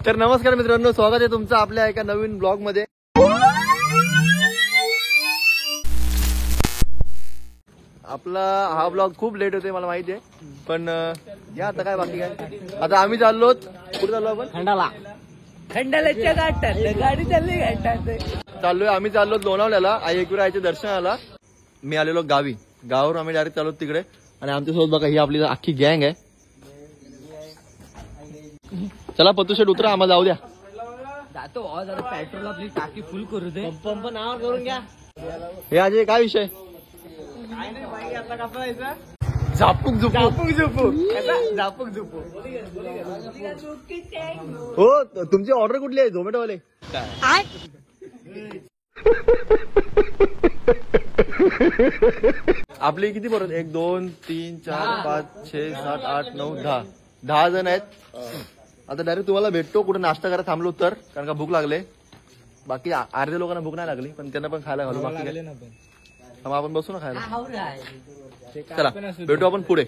तर नमस्कार मित्रांनो, स्वागत आहे तुमचं आपल्या एका नवीन ब्लॉग मध्ये। आपला हा ब्लॉग खूप लेट होते मला माहिती आहे, पण या आता काय बाकी काय। आता आम्ही चाललो, कुठे चाललो आपण? खंडाल्याच्या घाटात गाडी चालली घाटात चाललोय आम्ही, चाललो लोणावळ्याला आई एकविराच्या दर्शनाला। मी आलेलो गावी, गावावरून आम्ही डायरेक्ट चाललो तिकडे। आणि आमच्यासोबत बघा ही आपली अख्खी गँग आहे। चला पत्तू शेट उतरा, आम्हाला जाऊ द्या। जातो जरा पेट्रोल आपली टाकी फुल करू दे, पंप नावावर करून घ्या। हे अजय काय विषय? काय नाही बाई, आता कसं व्हायचं? झापूक झुपूक झापूक झुपू हो। तुमची ऑर्डर कुठली आहे? झोमॅटो वाले? आपली किती परत? 1 2 3 4 5 6 7 8 9 10 जण आहेत। आता डायरेक्ट तुम्हाला भेटतो कुठे नाश्ता करायला थांबलो तर, कारण का भूक लागले। बाकी अर्ध्या लोकांना भूक नाही लागली, पण त्यांना पण खायला घालू। बाकी काय मग आपण बसू ना खायला। चला भेटू आपण पुढे।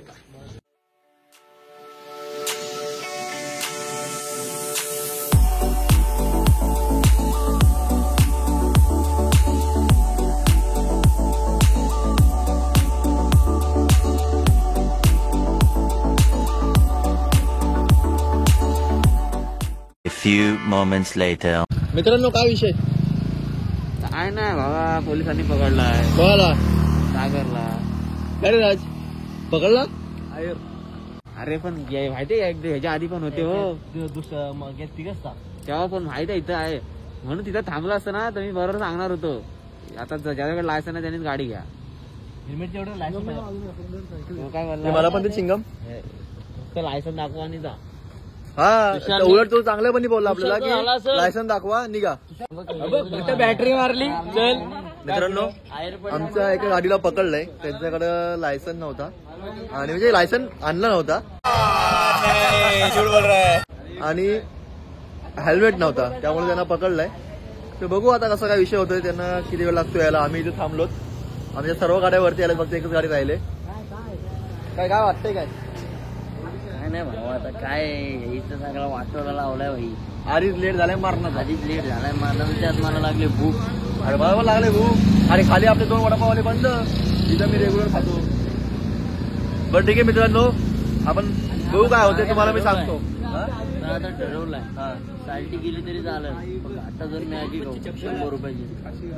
Few moments later. मित्रांनो काय विषय? काय नाही बाबा, पोलिसांनी पकडलाय बोला सागरला। अरे राज पकडला? अरे पण माहिती आहे ह्याच्या आधी पण होते हो, तेव्हा पण माहिती आहे इथं आहे म्हणून तिथं थांबलं असतं ना तर मी बरोबर सांगणार होतो। आता ज्याच्याकडे लायसन आहे त्यानेच गाडी घ्या। हेल्मेट एवढं लायसन काय बोलला? मला पण ते चिंगम लायसन दाखवा आणि जा। हा उलट तो चांगल्यापणे बोलला आपल्याला की लायसन दाखवा निघा। बॅटरी मारली चल। मित्रांनो आमच्या एका गाडीला पकडलंय, त्यांच्याकडे लायसन नव्हता आणि म्हणजे लायसन आणला नव्हता आणि हेल्मेट नव्हता, त्यामुळे त्यांना पकडलंय। तर बघू आता कसा काय विषय होतोय, त्यांना किती वेळ लागतो यायला। आम्ही इथे थांबलोत, आमच्या सर्व गाड्यावरती आल्या, फक्त एकच गाडी राहिले। काय काय वाटतंय काय? नाही भाऊ आता काय इथं सगळं वाटोला लावलाय भाई। आधीच लेट झालाय मारणार, आधीच लेट झालाय मारणार, त्यात मला लागले भूक। अरे बरोबर लागले भूक। अरे खाली आपले 2 वडापावले बंद, तिथं मी रेग्युलर खातो। बरं ठीक आहे मित्रांनो, आपण बघू काय होते, तुम्हाला मी सांगतो। आता ठरवलाय साल्टी गेली तरी चालेल, आता जर मॅगी खाऊ 100 रुपयाची,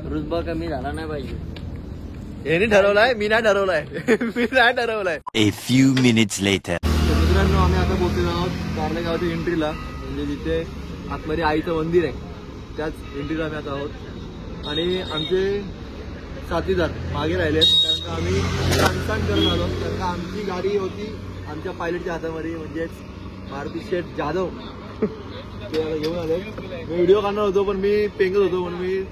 रुतबा कमी झाला नाही पाहिजे। यांनी ठरवलाय, मी नाही ठरवलाय मी नाही ठरवलाय। A few minutes later. मित्रांनो आम्ही आता पोहोचलो आहोत कारले गावाच्या एंट्रीला, म्हणजे जिथे आतमध्ये आईचं मंदिर आहे त्याच एंट्रीला आम्ही आता आहोत। आणि आमचे साथीदार मागे राहिले, कारण का आम्ही सांगतान करून आलो, कारण का आमची गाडी होती आमच्या पायलटच्या हातामध्ये, म्हणजेच मारुती शेठ जाधव ते घेऊन आले। मी व्हिडिओ काढणार होतो पण मी पेंगत होतो, म्हणून मी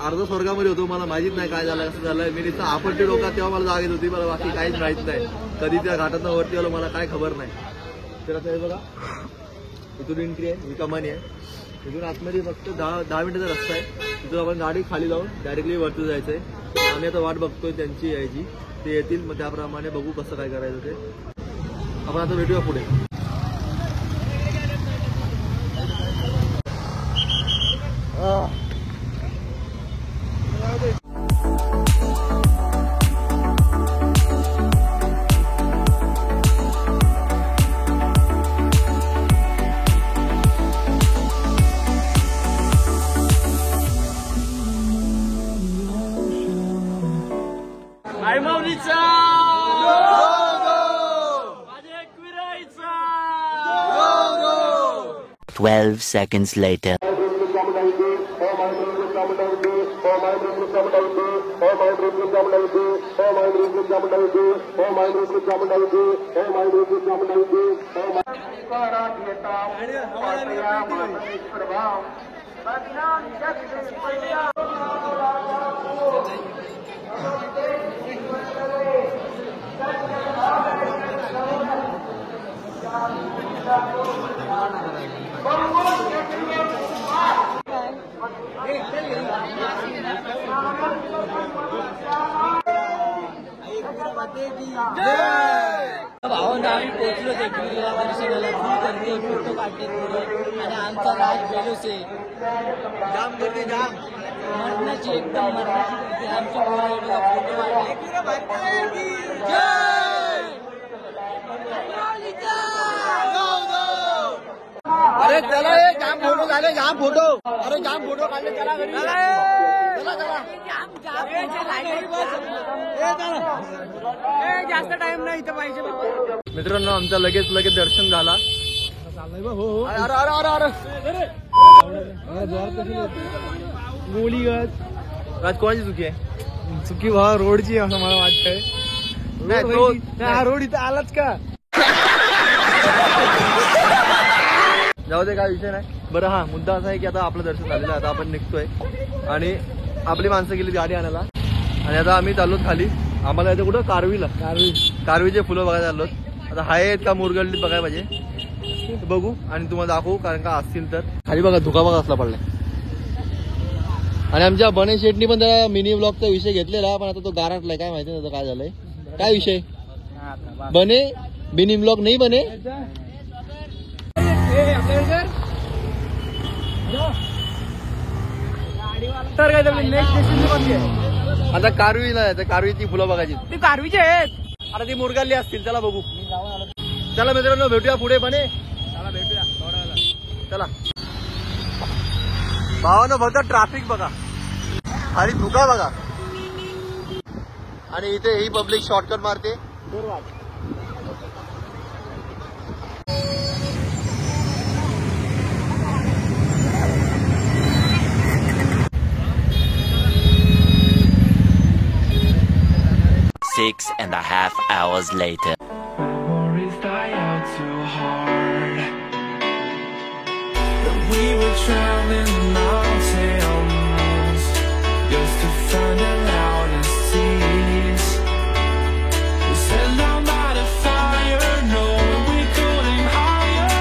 अर्धा स्वर्गामध्ये होतो, मला माहितीच नाही काय झालं कसं झालंय। मी नुसतं आपटते डोका, तेव्हा मला जाग येत होती, मला बाकी काहीच माहित नाही। कधी त्या घाटातनं वरती आलो मला काय खबर नाही। तर आता हे बघा इथून एंट्री आहे, ही कमानी आहे, इथून आतमध्ये फक्त 10 मिनिटाचा रस्ता आहे। तिथून आपण गाडी खाली लावून डायरेक्टली वरती जायचंय। आम्ही आता वाट बघतोय त्यांची यायची, ते येतील मग त्याप्रमाणे बघू कसं काय करायचं ते। आपण आता भेटूया पुढे। आईमाऊलीचा 12 seconds later. भावांना आम्ही पोहोचलो दर्शनाला, फुल गर्दी बघते फोटो काढते पुढे आणि आमचा राज बेलोसे जाम करते जाम मरणाची एकदम मरणाची करते आमच्या पोराला फोटो काढले अरे चला ए जाम फोटो झाले जाम फोटो अरे जाम फोटो काढले चला घरी चला जास्त टाइम नाही इथं पाहिजे मित्रांनो आमचा लगेच दर्शन झाला अरे अरे अरे अरे गोळी राज कोणाची चुकी आहे चुकी भावा रोडची असं मला वाटतंय नाही तो रोड इथं आलाच का जाऊ दे काय विषय नाही बरं हा मुद्दा असा आहे की आता आपलं दर्शन झालेलं आहे आता आपण निघतोय आणि आपली माणसं गेली गाडी आणायला आणि आता आम्ही चाललो खाली आम्हाला यायचं कुठं कारवीचे फुलं बघायला चाललो आता हाय आहेत का मुरगळलीत बघायला पाहिजे बघू आणि तुम्हाला दाखवू कारण का असतील तर खाली बघा धुका बघा असला पडलाय आणि आमच्या बने शेटनी पण त्याला मिनी ब्लॉगचा विषय घेतलेला पण आता तो गारटलाय काय माहिती नाही काय झालंय काय विषय बने मिनी ब्लॉग नाही बने आता कारवीला आहे कारवीची फुलं बघायची ती कारवीचे आहेत आता ती मुरगाळली असतील चला बघू चला मित्रांनो भेटूया पुढे बने चला भावानं फक्त ट्रॅफिक बघा आणि धुका बघा आणि इथे ही पब्लिक शॉर्टकट मारते 6.5 hours later. Memories die out too hard. But we were traveling mountains just to find the loudest seas. We sat down by the fire, knowing we couldn't higher,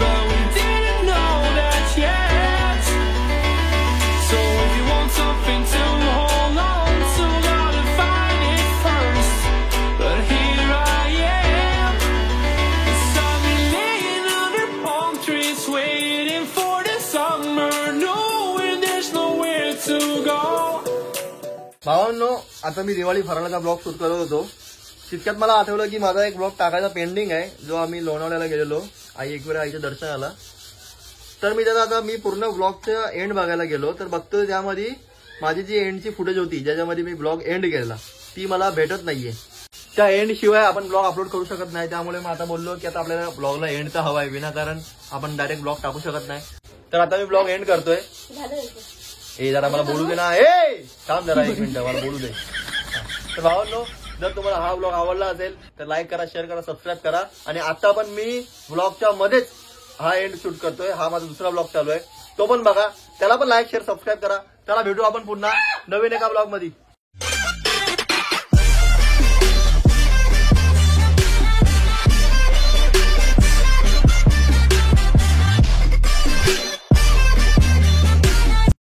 but we didn't know that yet. So if you want something to hold on to, gotta find it first. But here I am, beside me laying under palm trees, waiting for the summer, knowing there's nowhere to go. भावांनो आता मी Diwali फराळाचा blog shoot करत होतो तितक्यात मला आठवलं की माझा एक ब्लॉग टाकायचा पेंडिंग आहे जो आम्ही लोणावळ्याला गेलेलो आई एक वेळा आईच्या दर्शनाला तर मी त्याचा आता मी पूर्ण ब्लॉगच्या एंड बघायला गेलो तर बघतो त्यामध्ये माझी जी एंडची फुटेज होती ज्याच्यामध्ये मी ब्लॉग एंड केलेला ती मला भेटत नाहीये त्या एंड शिवाय आपण ब्लॉग अपलोड करू शकत नाही त्यामुळे मी आता बोललो की आता आपल्याला ब्लॉगला एंड तर हवाय विनाकारण आपण डायरेक्ट ब्लॉग टाकू शकत नाही तर आता मी ब्लॉग एंड करतोय ए जरा मला बोलू दे ना ए थांब जरा एक मिनिट मला बोलू दे तर भावांनो जर तुम्हाला हा ब्लॉग आवडला असेल तर लाईक करा शेअर करा सबस्क्राईब करा आणि आता पण मी ब्लॉगच्या मध्येच हा एंड शूट करतोय हा माझा दुसरा ब्लॉग चालू आहे तो पण बघा त्याला पण लाईक शेअर सबस्क्राईब करा त्याला भेटू आपण पुन्हा नवीन एका ब्लॉग मध्ये